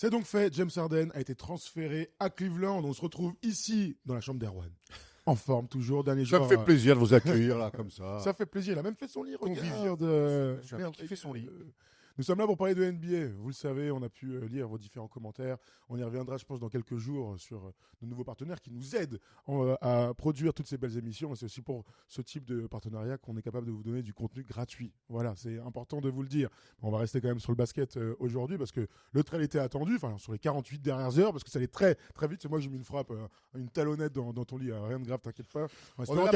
C'est donc fait, James Harden a été transféré à Cleveland. On se retrouve ici, dans la chambre d'Erwan. En forme toujours, dernier Ça jour. me fait plaisir de vous accueillir là, comme ça. Ça fait plaisir, il a même fait son lit, Convivial. regarde. J'ai Merde, kiffé son lit. Nous sommes là pour parler de NBA. Vous le savez, on a pu lire vos différents commentaires. On y reviendra, je pense, dans quelques jours sur nos nouveaux partenaires qui nous aident à produire toutes ces belles émissions. Et c'est aussi pour ce type de partenariat qu'on est capable de vous donner du contenu gratuit. Voilà, c'est important de vous le dire. On va rester quand même sur le basket aujourd'hui parce que le trail était attendu, enfin sur les 48 dernières heures, parce que ça allait très très vite. C'est moi j'ai mis une frappe, une talonnette dans ton lit. Rien de grave, t'inquiète pas. On est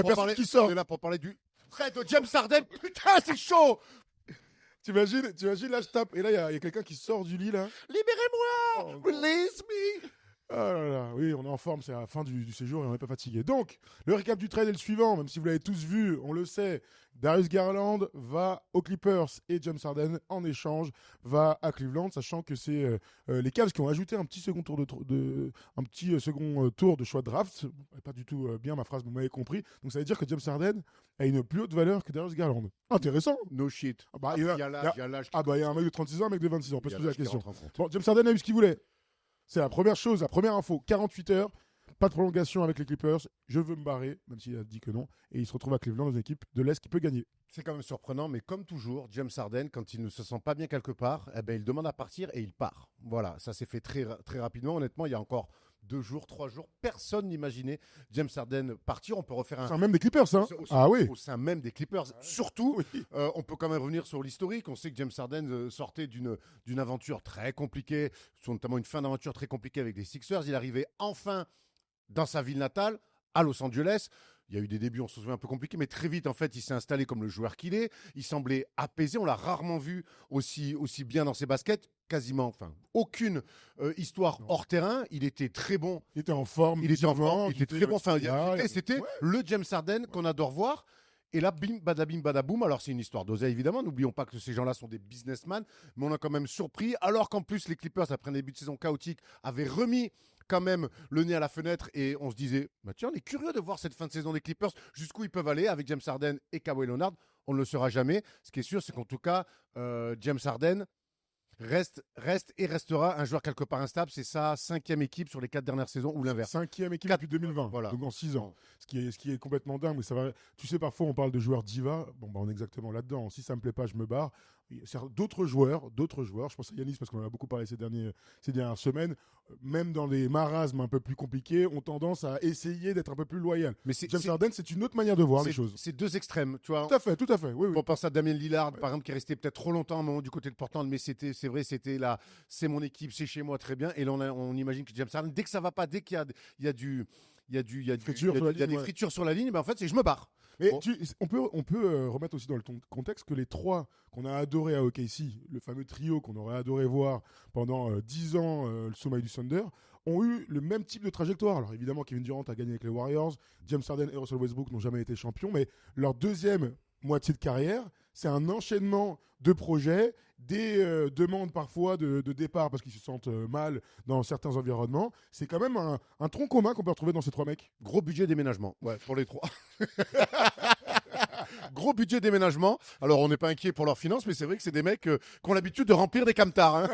là pour parler du trade de James Harden. Putain, c'est chaud. T'imagines, là je tape et là il y a quelqu'un qui sort du lit là. Libérez-moi. Release me. Ah là là, oui, on est en forme, c'est à la fin du séjour et on n'est pas fatigué. Donc, le récap du trade est le suivant, même si vous l'avez tous vu, on le sait. Darius Garland va aux Clippers et James Harden, en échange, va à Cleveland, sachant que c'est les Cavs qui ont ajouté un petit second tour de choix de draft. Pas du tout bien ma phrase, vous m'avez compris. Donc ça veut dire que James Harden a une plus haute valeur que Darius Garland. Intéressant. No shit. Ah bah, Il y a l'âge. il y a un mec de 36 ans, un mec de 26 ans. On peut se poser la question. Rentre en compte. Bon, James Harden a eu ce qu'il voulait. C'est la première chose, la première info. 48 heures, pas de prolongation avec les Clippers. Je veux me barrer, même s'il a dit que non. Et il se retrouve à Cleveland dans une équipe de l'Est qui peut gagner. C'est quand même surprenant, mais comme toujours, James Harden, quand il ne se sent pas bien quelque part, eh ben, il demande à partir et il part. Voilà, ça s'est fait très, très rapidement. Honnêtement, il y a encore 2 jours, 3 jours, personne n'imaginait James Harden partir. On peut refaire un... C'est un même des Clippers, hein. Au sein même des Clippers. Surtout, oui. on peut quand même revenir sur l'historique. On sait que James Harden sortait d'une aventure très compliquée, notamment une fin d'aventure très compliquée avec les Sixers. Il arrivait enfin dans sa ville natale, à Los Angeles. Il y a eu des débuts, on se souvient, un peu compliqués, mais très vite, en fait, il s'est installé comme le joueur qu'il est. Il semblait apaisé. On l'a rarement vu aussi bien dans ses baskets. Quasiment, enfin, aucune histoire hors terrain. Il était très bon. Il était en forme. Il était très bon. Enfin, c'était ouais. le James Harden qu'on adore voir. Et là, bim, badaboum. Alors, c'est une histoire d'oseille, évidemment. N'oublions pas que ces gens-là sont des businessmen. Mais on a quand même surpris. Alors qu'en plus, les Clippers, après un début de saison chaotique, avaient remis quand même le nez à la fenêtre. Et on se disait, bah, tiens, on est curieux de voir cette fin de saison des Clippers, jusqu'où ils peuvent aller avec James Harden et Kawhi Leonard. On ne le saura jamais. Ce qui est sûr, c'est qu'en tout cas, James Harden reste et restera un joueur quelque part instable. C'est sa 5e équipe sur les 4 dernières saisons ou l'inverse. 5e équipe depuis 2020, voilà. Donc en 6 ans. Ce qui est complètement dingue. Mais ça va... Tu sais, parfois on parle de joueurs diva. Bon, bah, on est exactement là-dedans. Si ça me plaît pas, je me barre. D'autres joueurs, je pense à Yanis parce qu'on en a beaucoup parlé ces dernières semaines, même dans les marasmes un peu plus compliqués, ont tendance à essayer d'être un peu plus loyal. Mais James Harden, c'est une autre manière de voir les choses. C'est 2 extrêmes, tu vois. Tout à fait. Oui. On pense à Damien Lillard, par exemple, qui est resté peut-être trop longtemps à un moment du côté de Portland, mais c'est vrai, c'était là, c'est mon équipe, c'est chez moi, très bien. Et là, on imagine que James Harden, dès que ça va pas, dès qu'il y a des fritures sur la ligne, ben en fait, c'est je me barre. Mais on peut remettre aussi dans le contexte que les 3 qu'on a adorés à OKC, le fameux trio qu'on aurait adoré voir pendant 10 ans, le sommeil du Thunder, ont eu le même type de trajectoire. Alors évidemment, Kevin Durant a gagné avec les Warriors, James Harden et Russell Westbrook n'ont jamais été champions, mais leur deuxième moitié de carrière, c'est un enchaînement de projets, des demandes parfois de départ parce qu'ils se sentent mal dans certains environnements. C'est quand même un tronc commun qu'on peut retrouver dans ces 3 mecs. Gros budget déménagement, ouais, pour les 3. Gros budget déménagement. Alors, on n'est pas inquiet pour leurs finances, mais c'est vrai que c'est des mecs qui ont l'habitude de remplir des camtars. Hein.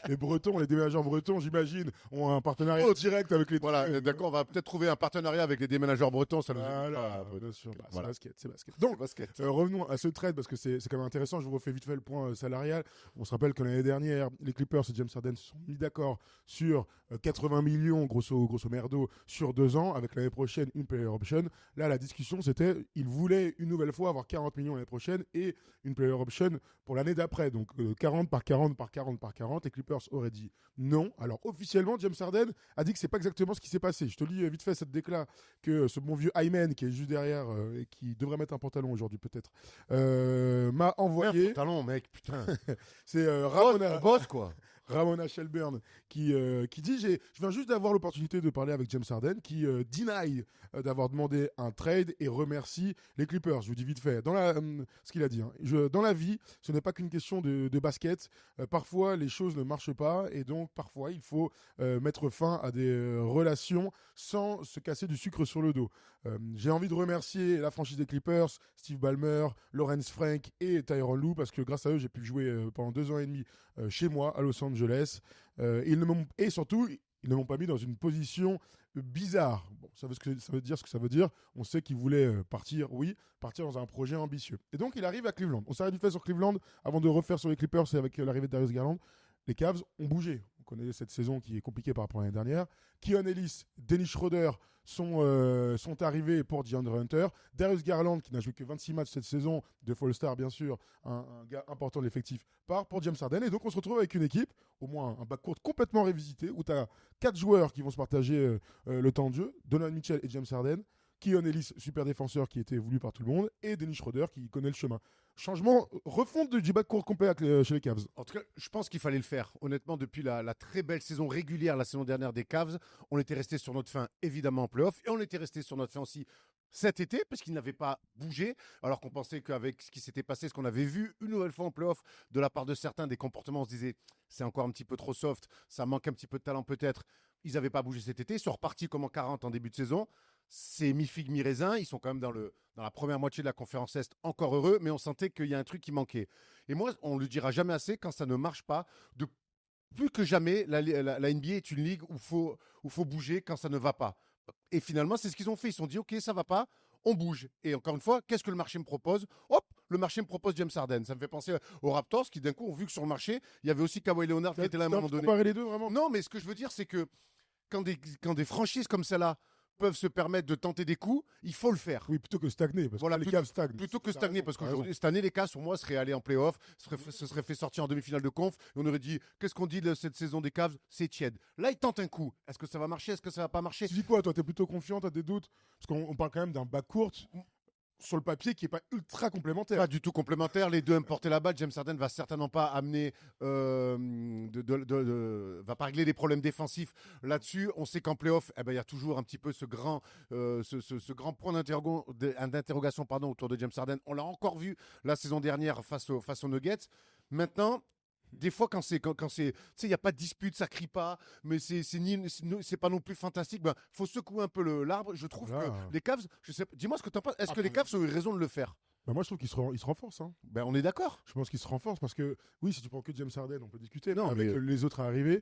Les Bretons, les déménageurs bretons, j'imagine, ont un partenariat direct avec les... Voilà, d'accord, on va peut-être trouver un partenariat avec les déménageurs bretons. Ça nous... bien sûr. Voilà. C'est basket. Donc, revenons à ce trade, parce que c'est quand même intéressant. Je vous refais vite fait le point salarial. On se rappelle que l'année dernière, les Clippers et James Harden se sont mis d'accord sur 80 millions, grosso merdo, sur 2 ans, avec l'année prochaine une player option. Là, la discussion, c'était, ils voulaient une nouvelle fois avoir 40 millions l'année prochaine et une player option pour l'année d'après. Donc 40 par 40 par 40 par 40. Les Clippers auraient dit non. Alors officiellement, James Harden a dit que c'est pas exactement ce qui s'est passé. Je te lis vite fait cette déclat que ce bon vieux Hyman qui est juste derrière et qui devrait mettre un pantalon aujourd'hui peut-être m'a envoyé. Un pantalon, mec, putain. C'est Ramona. Boss quoi. Ramona Shelburne qui dit je viens juste d'avoir l'opportunité de parler avec James Harden qui deny d'avoir demandé un trade et remercie les Clippers. Je vous dis vite fait ce qu'il a dit. Hein. Dans la vie, ce n'est pas qu'une question de basket. Parfois, les choses ne marchent pas et donc parfois il faut mettre fin à des relations sans se casser du sucre sur le dos. J'ai envie de remercier la franchise des Clippers, Steve Ballmer, Lawrence Frank et Tyronn Lue parce que grâce à eux, j'ai pu jouer pendant 2 ans et demi chez moi à Los Angeles Angeles. Et surtout, ils ne m'ont pas mis dans une position bizarre. Bon, ça veut dire ce que ça veut dire. On sait qu'ils voulaient partir dans un projet ambitieux. Et donc, il arrive à Cleveland. On s'arrête du fait sur Cleveland avant de refaire sur les Clippers et avec l'arrivée de Darius Garland. Les Cavs ont bougé. On connaît cette saison qui est compliquée par rapport à l'année dernière. Keon Ellis, Dennis Schroeder sont arrivés pour DeAndre Hunter. Darius Garland, qui n'a joué que 26 matchs cette saison, de Fall-Star bien sûr, un gars important de l'effectif, part pour James Harden. Et donc on se retrouve avec une équipe, au moins un backcourt complètement révisité, où tu as 4 joueurs qui vont se partager le temps de jeu, Donovan Mitchell et James Harden, Keon Ellis, super défenseur qui était voulu par tout le monde, et Dennis Schroeder qui connaît le chemin. Changement, refonte du backcourt complet chez les Cavs. En tout cas, je pense qu'il fallait le faire. Honnêtement, depuis la très belle saison régulière, la saison dernière des Cavs, on était resté sur notre fin, évidemment, en playoff. Et on était resté sur notre fin aussi cet été, parce qu'ils n'avaient pas bougé. Alors qu'on pensait qu'avec ce qui s'était passé, ce qu'on avait vu une nouvelle fois en playoff, de la part de certains, des comportements, on se disait, c'est encore un petit peu trop soft, ça manque un petit peu de talent peut-être. Ils n'avaient pas bougé cet été. Ils sont repartis comme en 40 en début de saison. C'est mi-figue, mi-raisin. Ils sont quand même dans la première moitié de la conférence Est, encore heureux, mais on sentait qu'il y a un truc qui manquait. Et moi, on ne le dira jamais assez, quand ça ne marche pas, plus que jamais, la NBA est une ligue où faut bouger quand ça ne va pas. Et finalement, c'est ce qu'ils ont fait. Ils se sont dit, OK, ça ne va pas, on bouge. Et encore une fois, qu'est-ce que le marché me propose ? Hop, le marché me propose James Harden. Ça me fait penser aux Raptors qui, d'un coup, ont vu que sur le marché, il y avait aussi Kawhi Leonard qui était là à un moment donné. Comparer les deux, vraiment ? Non, mais ce que je veux dire, c'est que quand des franchises comme celle-là peuvent se permettre de tenter des coups, il faut le faire. Oui, plutôt que stagner, parce que les Cavs stagnent. Plutôt que stagner, parce qu'aujourd'hui, cette année, les Cavs, pour moi, seraient allés en play-off, se seraient fait sortir en demi-finale de conf, et on aurait dit, qu'est-ce qu'on dit de cette saison des Cavs ? C'est tiède. Là, ils tentent un coup. Est-ce que ça va marcher ? Est-ce que ça va pas marcher ? Tu dis quoi, toi ? T'es plutôt confiant, t'as des doutes ? Parce qu'on parle quand même d'un backcourt sur le papier qui n'est pas ultra complémentaire. Pas du tout complémentaire. Les deux aiment porter la balle. James Harden va certainement pas amener, va pas régler les problèmes défensifs là-dessus. On sait qu'en playoff, il y a toujours un petit peu ce grand point d'interrogation autour de James Harden. On l'a encore vu la saison dernière face aux Nuggets. Maintenant, des fois, quand c'est, il n'y a pas de dispute, ça crie pas, mais c'est pas non plus fantastique. Faut secouer un peu l'arbre. Je trouve que les Cavs, dis-moi ce que tu en penses. Est-ce que les Cavs ont eu raison de le faire ? Moi, je trouve qu'ils se renforcent. Hein. On est d'accord. Je pense qu'ils se renforcent parce que, oui, si tu prends que James Harden, on peut discuter. Non, avec les autres arrivés.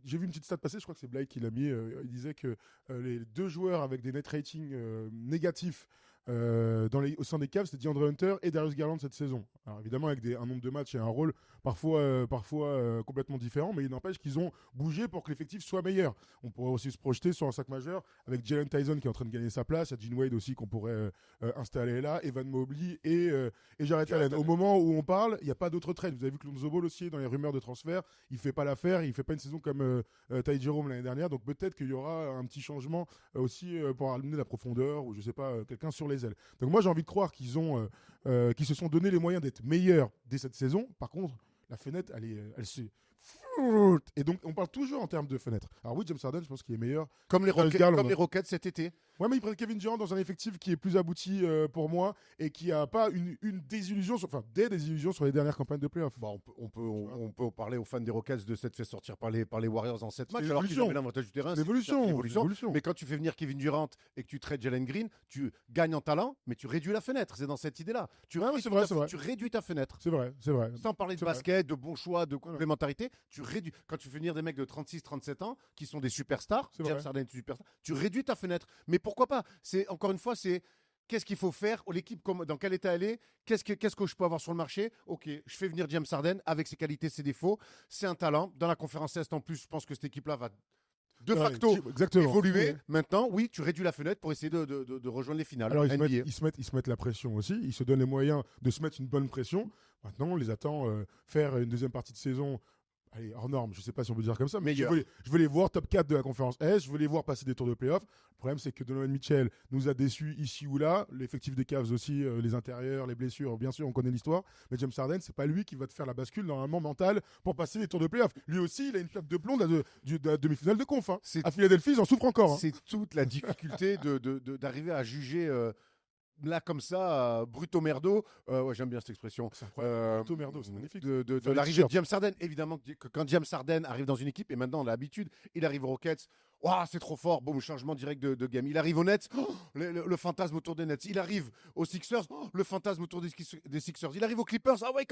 J'ai vu une petite stat passer, je crois que c'est Blake qui l'a mis. Il disait que les 2 joueurs avec des net ratings négatifs au sein des Cavs, c'était DeAndre Hunter et Darius Garland cette saison. Alors évidemment avec un nombre de matchs et un rôle parfois complètement différent, mais il n'empêche qu'ils ont bougé pour que l'effectif soit meilleur. On pourrait aussi se projeter sur un sac majeur avec Jalen Tyson qui est en train de gagner sa place, il y a Gene Wade aussi qu'on pourrait installer là, Evan Mobley et Jarrett Allen. Au moment où on parle, il n'y a pas d'autres trades. Vous avez vu que Lonzo Ball aussi est dans les rumeurs de transfert, il ne fait pas l'affaire, il ne fait pas une saison comme Ty Jerome l'année dernière, donc peut-être qu'il y aura un petit changement aussi pour amener la profondeur ou je ne sais pas, quelqu'un sur les ailes. Donc moi j'ai envie de croire qu'ils se sont donné les moyens d'être meilleurs dès cette saison. Par contre, la fenêtre, elle se... Et donc on parle toujours en termes de fenêtre. Alors oui, James Harden, je pense qu'il est meilleur. Comme les Rockets cet été. Ouais, mais ils prennent Kevin Durant dans un effectif qui est plus abouti pour moi et qui a pas une désillusion, des désillusions sur les dernières campagnes de playoff. On peut parler aux fans des Rockets de s'être fait sortir par les Warriors en 7 matchs alors qu'ils avaient l'avantage du terrain. C'est l'évolution. Mais quand tu fais venir Kevin Durant et que tu trades Jalen Green, tu gagnes en talent, mais tu réduis la fenêtre. C'est dans cette idée-là. Tu réduis ta fenêtre. C'est vrai. Sans parler de basket, de bons choix, de complémentarité, tu réduis. Quand tu fais venir des mecs de 36-37 ans qui sont des superstars, James Harden est une superstar, tu réduis ta fenêtre. Mais pourquoi pas ? Encore une fois, c'est qu'est-ce qu'il faut faire ? L'équipe, dans quel état elle est ? Qu'est-ce que je peux avoir sur le marché ? Ok, je fais venir James Harden avec ses qualités, ses défauts. C'est un talent. Dans la conférence Est, en plus, je pense que cette équipe-là va de facto évoluer. Maintenant, oui, tu réduis la fenêtre pour essayer de rejoindre les finales. Alors, ils se mettent la pression aussi. Ils se donnent les moyens de se mettre une bonne pression. Maintenant, on les attend faire une deuxième partie de saison. Allez, hors norme, je ne sais pas si on peut dire comme ça, mais je veux les voir top 4 de la conférence S, je veux les voir passer des tours de playoff. Le problème, c'est que Donovan Mitchell nous a déçus ici ou là, l'effectif des Cavs aussi, les intérieurs, les blessures, bien sûr, on connaît l'histoire, mais James Harden, c'est pas lui qui va te faire la bascule normalement mentale pour passer les tours de playoff. Lui aussi, il a une plaque de plomb de la demi-finale de conf. Hein. À Philadelphie, ils en souffrent encore. C'est toute la difficulté d'arriver à juger là comme ça, bruto merdo, ouais, j'aime bien cette expression. C'est incroyable. Bruto merdo, c'est magnifique. De l'arrivée de James Harden. Évidemment que quand James Harden arrive dans une équipe, et maintenant on a l'habitude, il arrive aux Rockets, waouh, c'est trop fort, boum, changement direct de game. Il arrive aux Nets, le fantasme autour des Nets. Il arrive aux Sixers, le fantasme autour des Sixers. Il arrive aux Clippers, ah ouais,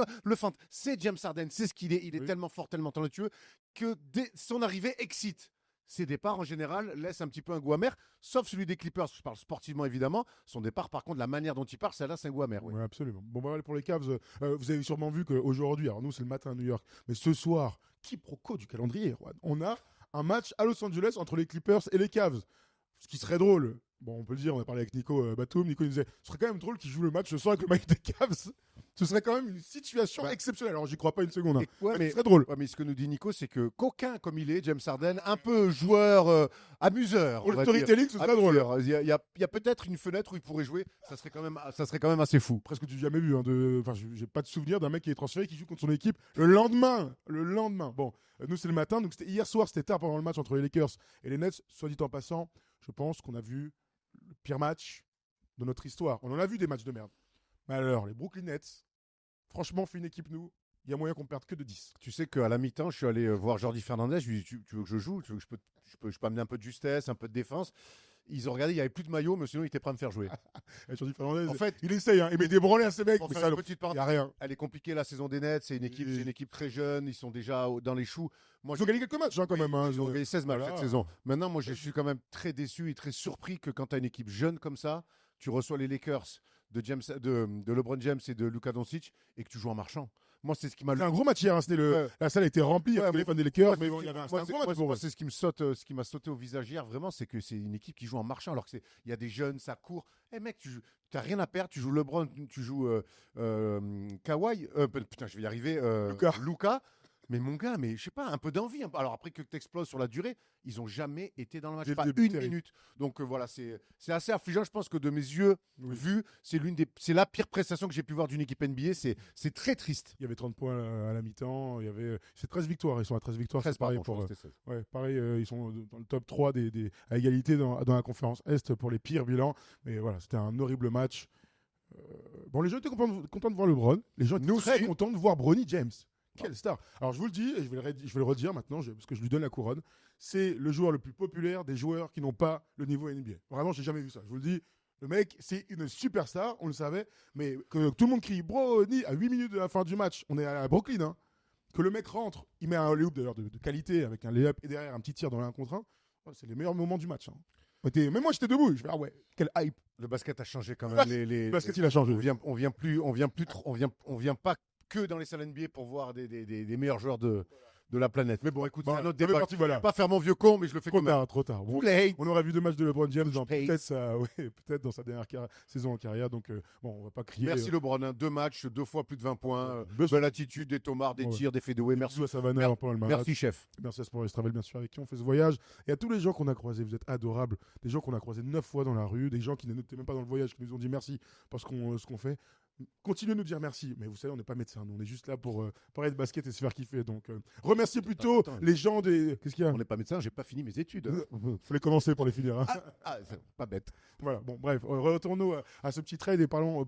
c'est James Harden, c'est ce qu'il est. Il est tellement fort, tellement talentueux que son arrivée excite. Ses départs, en général, laissent un petit peu un goût amer, sauf celui des Clippers. Je parle sportivement, évidemment. Son départ, par contre, la manière dont il part, ça laisse un goût amer. Oui, absolument. Bon, bah, pour les Cavs, vous avez sûrement vu qu'aujourd'hui, alors nous, c'est le matin à New York, mais ce soir, quiproquo du calendrier, Juan, on a un match à Los Angeles entre les Clippers et les Cavs. Ce qui serait drôle, bon, on peut le dire, on a parlé avec Nico Batum. Nico nous disait, ce serait quand même drôle qu'il joue le match ce soir avec le mec des Cavs. Ce serait quand même une situation exceptionnelle. Alors, j'y crois pas une seconde. Mais ce serait drôle. Mais ce que nous dit Nico, c'est que coquin comme il est, James Harden, un peu joueur amuseur. Pour le storytelling, ce serait drôle. Il y a peut-être une fenêtre où il pourrait jouer. Ça serait quand même assez fou. Presque du jamais vu. Enfin, j'ai pas de souvenir d'un mec qui est transféré, qui joue contre son équipe le lendemain. Bon, nous, c'est le matin. Donc, c'était hier soir, c'était tard pendant le match entre les Lakers et les Nets. Soit dit en passant, je pense qu'on a vu le pire match de notre histoire. On en a vu des matchs de merde. Mais alors, les Brooklyn Nets, franchement, fait une équipe, nous, il y a moyen qu'on perde que de 10. Tu sais qu'à la mi-temps, je suis allé voir Jordi Fernandez. Je lui ai dit, tu veux que je joue? Tu veux que je peux amener un peu de justesse, un peu de défense? Ils ont regardé, il n'y avait plus de maillot, mais sinon, il était prêt à me faire jouer. Jordi Fernandez, en fait, il essaye, il met des branlés à ces mecs. Pour Mais faire une petite il n'y a rien. Elle est compliquée, la saison des Nets. C'est une équipe très jeune. Ils sont déjà dans les choux. Ils ont gagné quelques matchs, quand même. Ils ont gagné 16 matchs cette saison. Maintenant, moi, je suis quand même très déçu et très surpris que quand tu as une équipe jeune comme ça, tu reçois les Lakers de LeBron James et de Luka Doncic et que tu joues en marchand. Moi, c'est ce qui m'a. C'est un gros match hier. La salle a été remplie avec les fans des Lakers. Mais bon, il y avait un gros match. Moi, c'est ce qui m'a sauté au visage hier, vraiment, c'est que c'est une équipe qui joue en marchand. Alors qu'il y a des jeunes, ça court. Mec, tu n'as rien à perdre. Tu joues LeBron, tu joues Kawhi. Putain, je vais y arriver. Luka. Mais mon gars, je sais pas, un peu d'envie. Alors après que tu exploses sur la durée, ils ont jamais été dans le match, pas une minute. Donc voilà, c'est assez affligeant. Je pense que de mes yeux vus, c'est la pire prestation que j'ai pu voir d'une équipe NBA. C'est très triste. Il y avait 30 points à la mi-temps. C'est 13 victoires. Ils sont à 13 victoires. 13, pareil pareil, ils sont dans le top 3 à égalité dans la conférence Est pour les pires bilans. Mais voilà, c'était un horrible match. Bon, les gens étaient contents de voir LeBron. Les gens étaient très contents de voir Bronny James. Quelle star! Alors je vous le dis, et je vais le redire maintenant, parce que je lui donne la couronne, c'est le joueur le plus populaire des joueurs qui n'ont pas le niveau NBA. Vraiment, j'ai jamais vu ça. Je vous le dis, le mec, c'est une superstar, on le savait, mais que tout le monde crie Bronny à 8 minutes de la fin du match, on est à Brooklyn, hein. Que le mec rentre, il met un lay-up d'ailleurs de qualité avec un lay-up et derrière un petit tir dans l'1 contre 1, c'est les meilleurs moments du match. Hein. Même moi j'étais debout, je fais ah ouais, quel hype. Le basket a changé quand même. Le basket il a changé. On vient pas que dans les salles NBA pour voir des meilleurs joueurs de la planète. Mais bon, écoute, c'est un autre débat. Je ne vais pas faire mon vieux con, mais je le fais trop tard. Bon, on aurait vu 2 matchs de LeBron James peut-être dans sa dernière saison en carrière. Donc, on va pas crier. Merci LeBron. 2 matchs, 2 fois plus de 20 points. Belle attitude, des tomards, des tirs, des fadeaways. Merci à Savannah pendant le match. Merci, chef. Merci à Sport Travel, bien sûr, avec qui on fait ce voyage. Et à tous les gens qu'on a croisés, vous êtes adorables. Des gens qu'on a croisés 9 fois dans la rue. Des gens qui n'étaient même pas dans le voyage, qui nous ont dit merci parce ce qu'on fait. Continuez de nous dire merci, mais vous savez, on n'est pas médecin, nous on est juste là pour parler de basket et se faire kiffer. Donc, remerciez plutôt les gens des. Qu'est-ce qu'il y a? On n'est pas médecin, j'ai pas fini mes études. Fallait commencer pour les finir. Hein. Pas bête. Voilà, bon, bref, retournons à ce petit trade et partons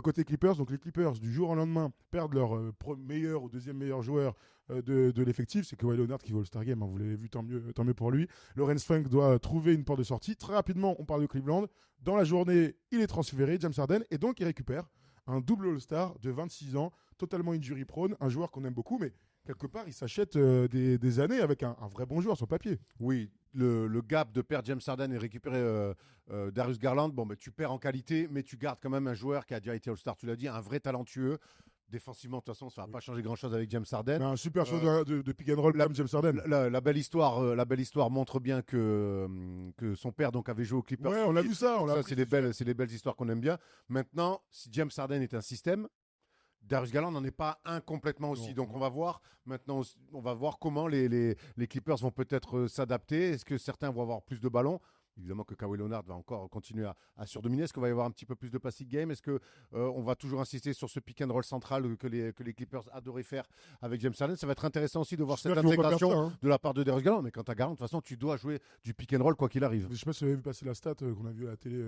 côté Clippers. Donc, les Clippers, du jour au lendemain, perdent leur meilleur ou deuxième meilleur joueur de l'effectif. C'est Kawhi Leonard qui va au All-Star Game, hein, vous l'avez vu, tant mieux pour lui. Lawrence Frank doit trouver une porte de sortie. Très rapidement, on parle de Cleveland. Dans la journée, il est transféré, James Harden, et donc il récupère un double All-Star de 26 ans, totalement injury prone, un joueur qu'on aime beaucoup, mais quelque part, il s'achète des années avec un vrai bon joueur sur papier. Oui, le gap de perdre James Harden et récupérer Darius Garland, bon, tu perds en qualité, mais tu gardes quand même un joueur qui a déjà été All-Star, tu l'as dit, un vrai talentueux. Défensivement, de toute façon, ça ne va pas changer grand-chose avec James Harden. Un super chose de pick and roll comme James Harden. La belle histoire montre bien que son père donc avait joué au Clippers. Ouais, on a vu ça. C'est les belles histoires qu'on aime bien. Maintenant, si James Harden est un système, Darius Garland n'en est pas un complètement aussi. Non. Donc on va voir maintenant, comment les Clippers vont peut-être s'adapter. Est-ce que certains vont avoir plus de ballons? évidemment que Kawhi Leonard va encore continuer à surdominer. Est-ce qu'il va y avoir un petit peu plus de passing game? Est-ce qu'on va toujours insister sur ce pick and roll central que les Clippers adoraient faire avec James Harden? Ça va être intéressant aussi de voir cette intégration de la part de Darius Garland. Mais quand tu as Garland, de toute façon, tu dois jouer du pick and roll quoi qu'il arrive. Je ne sais pas si vous avez vu passer la stat qu'on a vu à la télé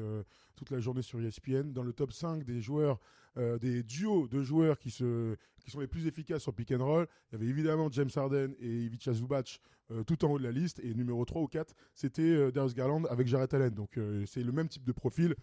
toute la journée sur ESPN. Dans le top 5 des joueurs, des duos de joueurs qui sont les plus efficaces sur pick and roll, il y avait évidemment James Harden et Ivica Zubac tout en haut de la liste. Et numéro 3 ou 4, c'était Darius Garland avec Jarrett Allen. Donc c'est le même type de profil.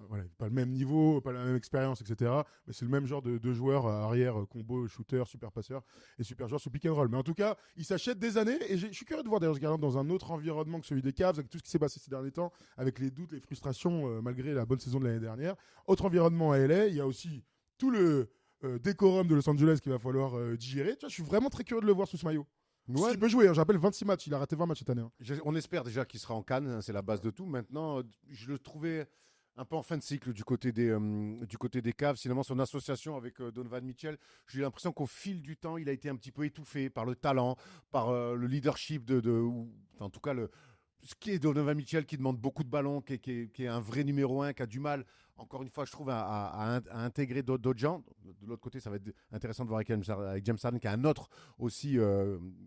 Voilà, pas le même niveau, pas la même expérience, etc. Mais c'est le même genre de joueur arrière, combo, shooter, super passeur et super joueur sur pick and roll. Mais en tout cas, il s'achète des années et je suis curieux de voir Darius Garland dans un autre environnement que celui des Cavs, avec tout ce qui s'est passé ces derniers temps, avec les doutes, les frustrations, malgré la bonne saison de l'année dernière. Autre environnement à LA, il y a aussi tout le décorum de Los Angeles qu'il va falloir digérer. Tu vois, je suis vraiment très curieux de le voir sous ce maillot. Ouais. Il peut jouer, hein, j'appelle 26 matchs, il a raté 20 matchs cette année. Hein. On espère déjà qu'il sera en Cannes, hein, c'est la base de tout. Maintenant, je le trouvais un peu en fin de cycle du côté des Cavs. Finalement, son association avec Donovan Mitchell, j'ai eu l'impression qu'au fil du temps, il a été un petit peu étouffé par le talent, par le leadership en tout cas, ce qui est Donovan Mitchell qui demande beaucoup de ballons, qui est un vrai numéro 1, qui a du mal, encore une fois, je trouve, à intégrer d'autres gens. De l'autre côté, ça va être intéressant de voir avec James Harden, qui a un autre aussi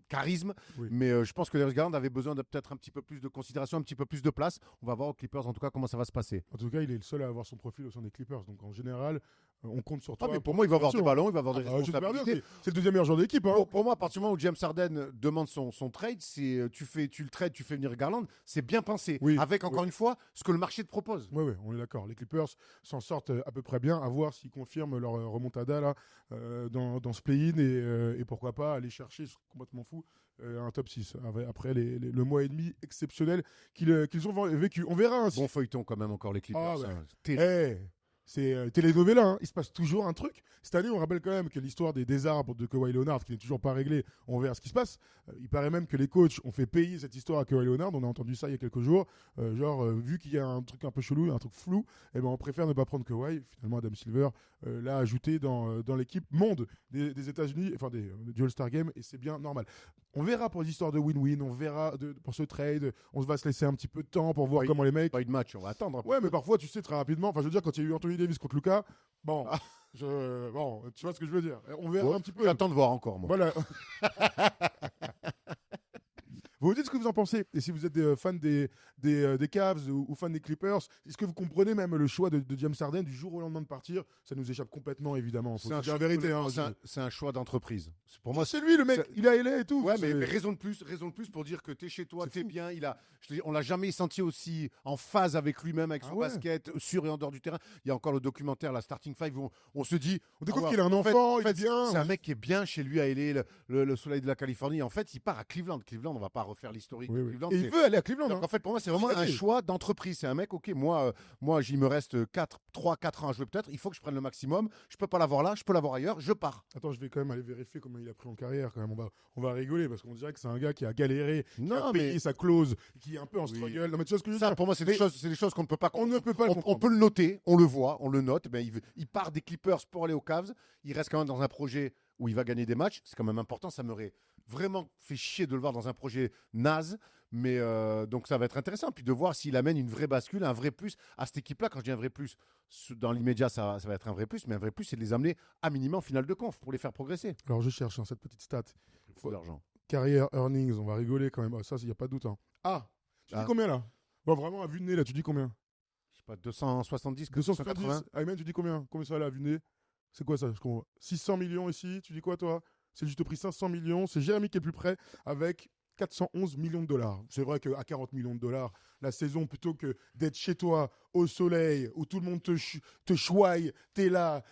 charisme. Oui. Mais je pense que Darius Garland avait besoin de peut-être un petit peu plus de considération, un petit peu plus de place. On va voir aux Clippers, en tout cas, comment ça va se passer. En tout cas, il est le seul à avoir son profil au sein des Clippers. Donc, en général, on compte sur toi. Mais pour moi, il va avoir des ballons, il va avoir des responsabilités. C'est le deuxième meilleur joueur d'équipe. Hein. Pour moi, à partir du moment où James Harden demande son trade, tu le trades, tu fais venir Garland, c'est bien pensé. Oui. Avec, encore une fois, ce que le marché te propose. Oui, on est d'accord. Les Clippers s'en sortent à peu près bien, à voir s'ils confirment leur remontada là, dans ce play-in et pourquoi pas aller chercher, c'est complètement fou, un top 6 après le mois et demi exceptionnel qu'ils ont vécu. On verra. Hein, bon feuilleton quand même encore les Clippers. C'est telenovela, hein. Il se passe toujours un truc. Cette année, on rappelle quand même que l'histoire des désarbres de Kawhi Leonard, qui n'est toujours pas réglée, on verra ce qui se passe. Il paraît même que les coachs ont fait payer cette histoire à Kawhi Leonard. On a entendu ça il y a quelques jours. Vu qu'il y a un truc un peu chelou, un truc flou, on préfère ne pas prendre Kawhi. Finalement, Adam Silver l'a ajouté dans l'équipe monde des États-Unis, enfin du All-Star Game, et c'est bien normal. On verra pour les histoires de win-win, on verra pour ce trade, on va se laisser un petit peu de temps pour voir comment les mecs. Pas de match, on va attendre. Ouais, mais parfois, tu sais, très rapidement, enfin, je veux dire, quand il y a eu Anthony Davis contre Luka, tu vois ce que je veux dire. On verra un petit peu. J'attends de voir encore, moi. Voilà. Vous dites ce que vous en pensez. Et si vous êtes fans des Cavs ou fans des Clippers, est-ce que vous comprenez même le choix de James Harden du jour au lendemain de partir? Ça nous échappe complètement, évidemment. C'est la vérité. C'est un choix d'entreprise. Pour moi, c'est lui le mec. Il a LA et tout. Ouais, mais raison de plus pour dire que t'es chez toi, t'es bien. On l'a jamais senti aussi en phase avec lui-même, avec son basket, sur et en dehors du terrain. Il y a encore le documentaire, la Starting Five, où on se dit. On découvre qu'il a un enfant, il est bien. C'est un mec qui est bien chez lui à LA, le soleil de la Californie. En fait, il part à Cleveland. Cleveland, on va pas refaire l'historique. Oui. Et il veut aller à Cleveland. Donc, en fait, pour moi, c'est vraiment un choix d'entreprise. C'est un mec, ok, moi, il me reste 3-4 ans à jouer peut-être. Il faut que je prenne le maximum. Je peux pas l'avoir là, je peux l'avoir ailleurs. Je pars. Attends, je vais quand même aller vérifier comment il a pris en carrière. Quand même, on va rigoler parce qu'on dirait que c'est un gars qui a galéré, qui a payé sa clause, qui est un peu en struggle. Non, mais tu vois ce que je veux dire ? Ça, pour moi, c'est des choses qu'on ne peut pas. On ne peut pas. On peut le noter, on le voit, on le note. Il part des Clippers pour aller aux Cavs. Il reste quand même dans un projet où il va gagner des matchs. C'est quand même important. Ça m'aurait vraiment fait chier de le voir dans un projet naze. Mais donc ça va être intéressant. Puis de voir s'il amène une vraie bascule, un vrai plus à cette équipe-là. Quand je dis un vrai plus, dans l'immédiat, ça va être un vrai plus. Mais un vrai plus, c'est de les amener à minimum en finale de conf pour les faire progresser. Alors je cherche cette petite stat. Il faut de l'argent. Carrière, earnings, on va rigoler quand même. Ça, il n'y a pas de doute. Hein. Tu dis combien là ? Bon, vraiment, à vue de nez, là, tu dis combien ? Je sais pas, 270, 280. Ayman, tu dis combien ? Combien ça, là, à vue de nez ? C'est quoi ça ? 600 millions ici, tu dis quoi, toi ? C'est juste prix 500 millions. C'est Jérémy qui est le plus près avec 411 millions de dollars. C'est vrai qu'à 40 millions de dollars, la saison, plutôt que d'être chez toi, au soleil, où tout le monde te chouaille, t'es là,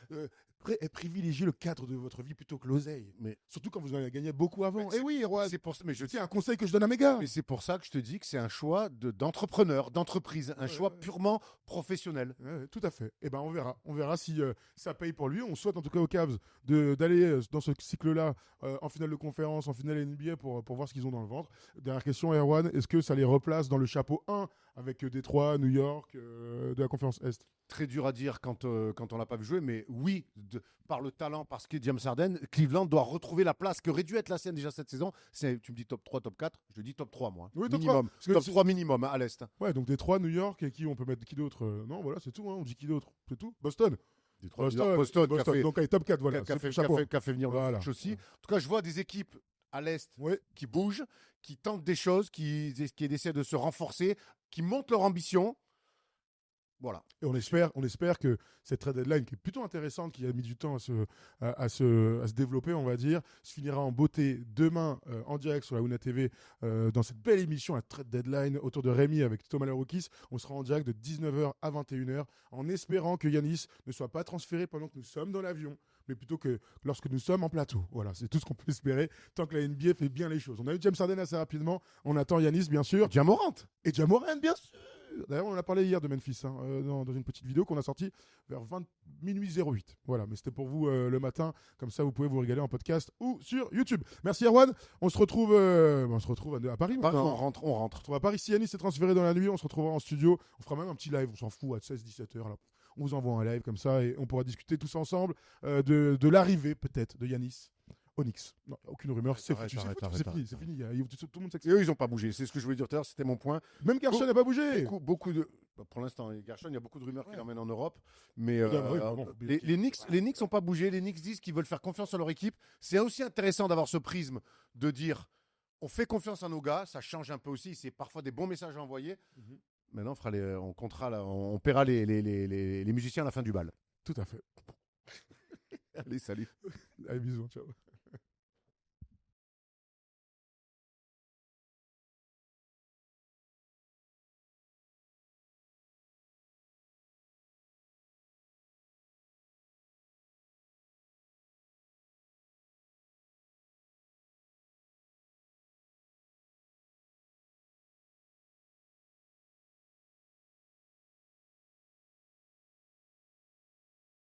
privilégiez le cadre de votre vie plutôt que l'oseille. Mais surtout quand vous en avez gagné beaucoup avant. Et oui, Erwan. C'est un conseil que je donne à mes gars. Mais c'est pour ça que je te dis que c'est un choix d'entrepreneur, d'entreprise, un choix purement professionnel. Tout à fait. Et on verra. On verra si ça paye pour lui. On souhaite en tout cas aux Cavs d'aller dans ce cycle-là en finale de conférence, en finale NBA pour voir ce qu'ils ont dans le ventre. Dernière question, Erwan, est-ce que ça les replace dans le chapeau 1 avec Détroit, New York, de la conférence Est. Très dur à dire quand on l'a pas vu jouer, mais oui, par le talent, parce que James Harden, Cleveland doit retrouver la place que aurait dû être la sienne déjà cette saison. Tu me dis top 3, top 4, je dis top 3 moi. Oui, top minimum. 3. Top 3 minimum à l'Est. Ouais, donc Détroit, New York, et qui on peut mettre qui d'autre Non, voilà, c'est tout, hein, on dit qui d'autre, c'est tout. Boston. Boston, Qui a fait, donc allez, top 4, voilà. qui a chapeau. fait venir le Voilà. coach aussi. En tout cas, je vois des équipes à l'Est Ouais. qui bougent, qui tentent des choses, qui essaient de se renforcer, qui montent leur ambition. Voilà. Et on espère que cette trade deadline, qui est plutôt intéressante, qui a mis du temps à se développer, on va dire, se finira en beauté demain en direct sur la Ouna TV dans cette belle émission, la trade deadline autour de Rémi avec Thomas Lerokis. On sera en direct de 19h à 21h en espérant que Yanis ne soit pas transféré pendant que nous sommes dans l'avion, mais plutôt que lorsque nous sommes en plateau. Voilà, c'est tout ce qu'on peut espérer tant que la NBA fait bien les choses. On a eu James Harden assez rapidement, on attend Yanis bien sûr. Ja Morant. Et Ja Morant bien sûr. D'ailleurs, on en a parlé hier de Memphis, dans une petite vidéo qu'on a sortie vers minuit 08. Voilà, mais c'était pour vous le matin. Comme ça, vous pouvez vous régaler en podcast ou sur YouTube. Merci Erwan. On se retrouve à Paris maintenant. On rentre. On se retrouve à Paris. Si Yannis s'est transféré dans la nuit, on se retrouvera en studio. On fera même un petit live, on s'en fout, à 16-17 heures. Là. On vous envoie un live comme ça et on pourra discuter tous ensemble de l'arrivée peut-être de Yanis. Onyx. Non, aucune rumeur, c'est fini. C'est fini. Tout le monde sait que Et eux, ils n'ont pas bougé. C'est ce que je voulais dire tout à l'heure, c'était mon point. même Gershon n'a pas bougé. Beaucoup de. Pour l'instant, Gershon, il y a beaucoup de rumeurs qui l'emmènent en Europe. Mais les les Knicks n'ont pas bougé. Les Knicks disent qu'ils veulent faire confiance à leur équipe. C'est aussi intéressant d'avoir ce prisme de dire on fait confiance à nos gars. Ça change un peu aussi. C'est parfois des bons messages à envoyer. Maintenant, on paiera les musiciens à la fin du bal. Tout à fait. Allez, salut. Allez, bisous, ciao.